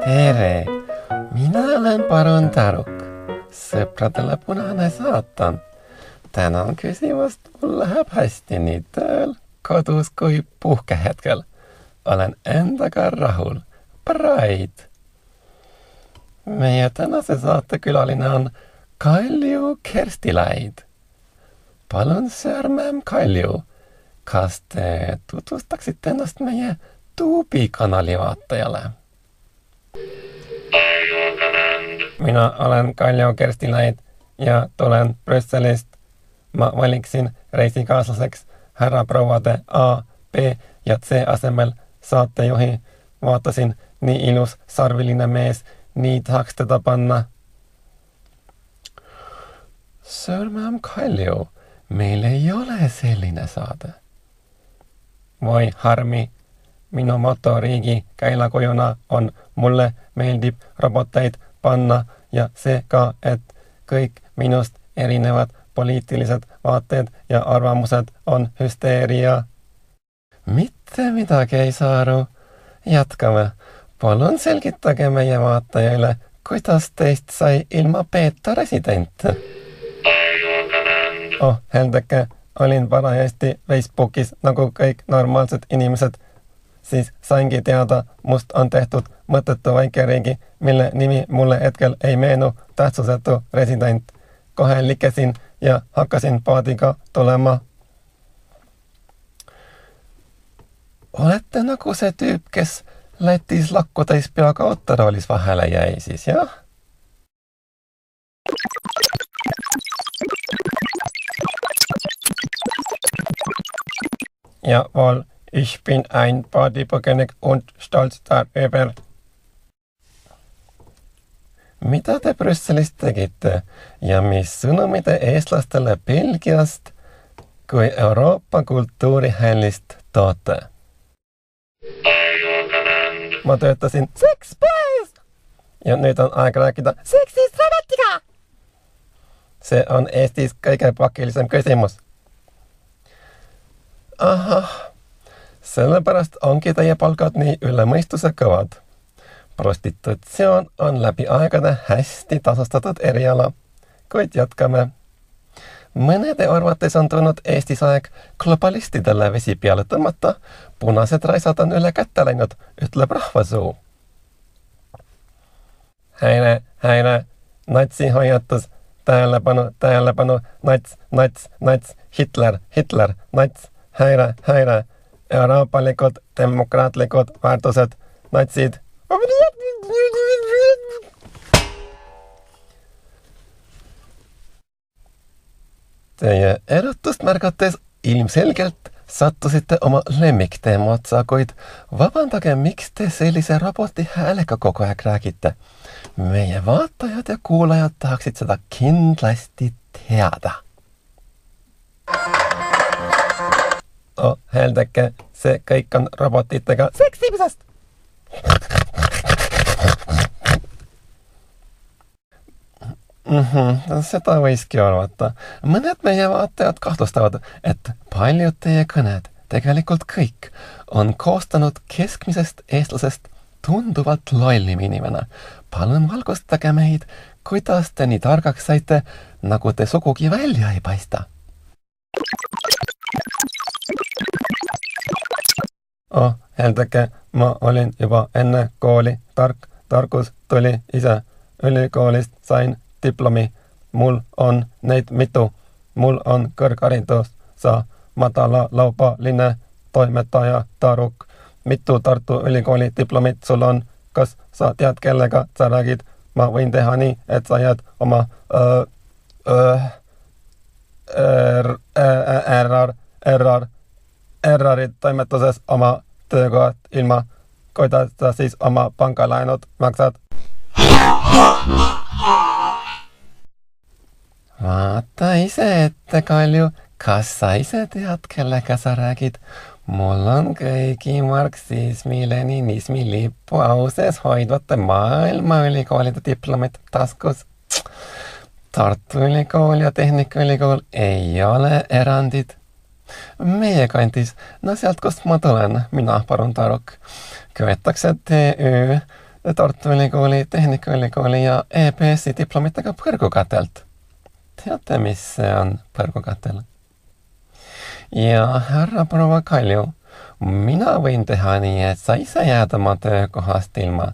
Tere! Minä olen Parun Taruk. Sõpradele punane saatan. Tänään kysymys mulle läheb hästi nii tööl, kodus kui puhkehetkel. Olen endaga rahul. Pride! Meie tänase saatekülaline on Kalju Kerstilaid. Palun, Sir Ma'am Kalju, kas te tutvustaksitte ennast meie Tuubi-kanali vaatajalle? Minä olen Kalju Kerstilaid ja tulen Brysselist. Ma valiksin reisikaaslaseksi härra prouade A, B ja C asemel saatejuhi. Vaatasin nii ilus sarvillinen mees, nii tahaks teda panna. Sir Ma'am Kalju, meil ei ole selline saade. Voi harmi, minu motoriigi käilakujuna on mulle meeldib robotteid panna ja see ka, et kõik minust erinevad poliitilised vaated ja arvamused on hüsteeria. Mitte midagi ei saa aru. Jatkame. Palun selgitage meie vaatajaile, kuidas teist sai ilma beta resident. Heldeke, olin parajasti Facebookis nagu kõik normaalsed inimesed. Siis saingi teada, must on tehtud mõttetu väikeriigi, mille nimi mulle hetkel ei meenu, tähtsusetu resident. Kohe likesin ja hakkasin paadiga tulema. Olette nagu see tüüp, kes Lätis lakkudes peaga otteroolis vahele jäi siis, jah? Jawohl, ich bin ein Paadipõgenik und stolz darüber. Mida te Brüsselis tegite ja mis sõnumi te eestlastele Belgiast kui Euroopa kultuurihällist toote? Ma töötasin Sex Boys! Ja nüüd on aeg rääkida seksist robotiga! See on Eestis kõige pakilisem küsimus. Ahah, sellepärast ongi teie palgad nii üle mõistuse kõvad. Prostitutsioon on läbi aegade hästi tasustatud eriala, kuid jätkame. Mõnede arvates on tulnud Eestis aeg globalistidele vesi peale tõmmata, punased raisad on üle kätte läinud, ütleb rahvasuu. Häire, natsi hoiatus, tähelepanu, nats, Hitler, nats, häire, euroopalikud, demokraatlikud väärtused, natsid. Teie erutust märgates ilmselgelt sattusite oma lemmikteema otsa, kuid vabandage, miks te sellise roboti häälega kogu aeg räägite. Meie vaatajad ja kuulajad tahaksid seda kindlasti teada. Heldeke, see kõik on robotitega seksimisest! Seda võiski arvata. Mõned meie vaatajad kahtlustavad, et paljud teie kõned, tegelikult kõik, on koostanud keskmisest eestlasest tunduvalt lollim inimene. Palun valgustage meid, kuidas te nii targaks saite, nagu te sugugi välja ei paista. Heldeke, ma olin juba enne kooli tark. Tarkus tuli ise. Ülikoolist sain diplomi. Mul on neid mitu. Mul on kõrgharidus. Sa madalalaubaline toimetaja Taruk. Mitu Tartu Ülikooli diplomit sul on? Kas sa tead, kellega sa räägid? Ma võin teha nii, et sa jääd oma errorid toimetuses oma töökohad ilma, kuidas sa siis oma pangalaenud maksad. Vaata ise ette, Kalju, kas sa ise tead, kellega sa räägid? Mul on kõigi marksismi, leninismi lippu auses hoidvate maailmaülikoolide diplomid taskus. Tartu Ülikool ja Tehnikaülikool ei ole erandid. Meie kandis, no sealt, kust ma tulen, mina Parun Taruk, köetakse TÜ Tartu Ülikooli, Tehnikaülikooli ja EBS-i diplomitega põrgukatelt. Teate, mis see on põrgukatel? Ja härra proua Kalju, mina võin teha nii, et sa ise jääd oma töökohast ilma.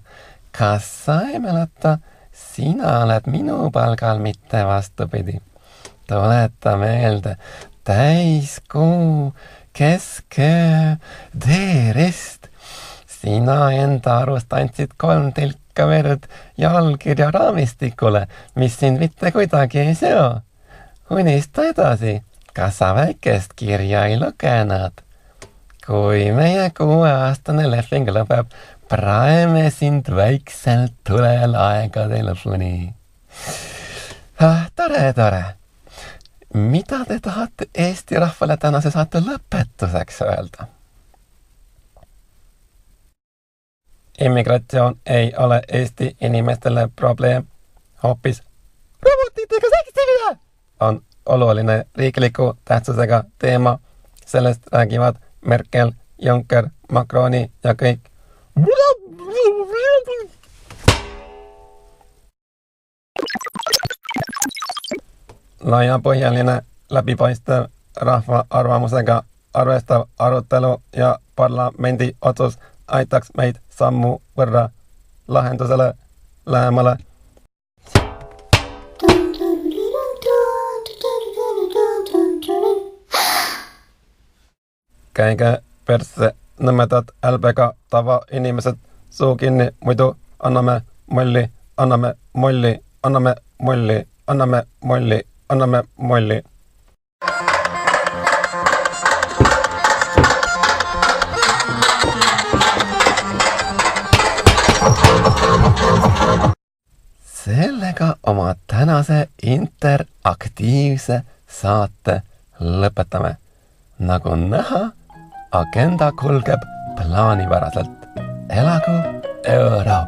Kas sa ei mäleta, sina oled minu palgal, mitte vastupidi. Tuleta meelde, täiskuu, kesköö, D-rist. Sina enda arust andsid 3 tilka verd jalkirja raamistikule, mis sind mitte kuidagi ei seo. Unista edasi, kas sa väikest kirja ei lugenud? Kui meie 6-aastane leping lõpeb, praeme sind väikselt tulel aegade lõpuni. Tore. Mida te tahate Eesti rahvale tänase saate lõpetuseks öelda? Immigratsioon ei ole Eesti inimestele probleem. Hoopis robotitega seksimine on oluline riikliku tähtsusega teema. Sellest räägivad Merkel, Juncker, Macroni ja kõik. Laiapõhjaline, läbipaistev, rahva arvamusega arvestav arutelu ja parlamendi otsus aitaks meid sammu võrra lahendusele lähemale. Käige persse nõmedad älbega tavainimesed suu kinni, muidu anname molli, anname molli, anname molli, anname molli, anname molli. Sellega oma tänase interaktiivse saate lõpetame. Nagu näha, agenda kulgeb plaanipäraselt. Elagu euro!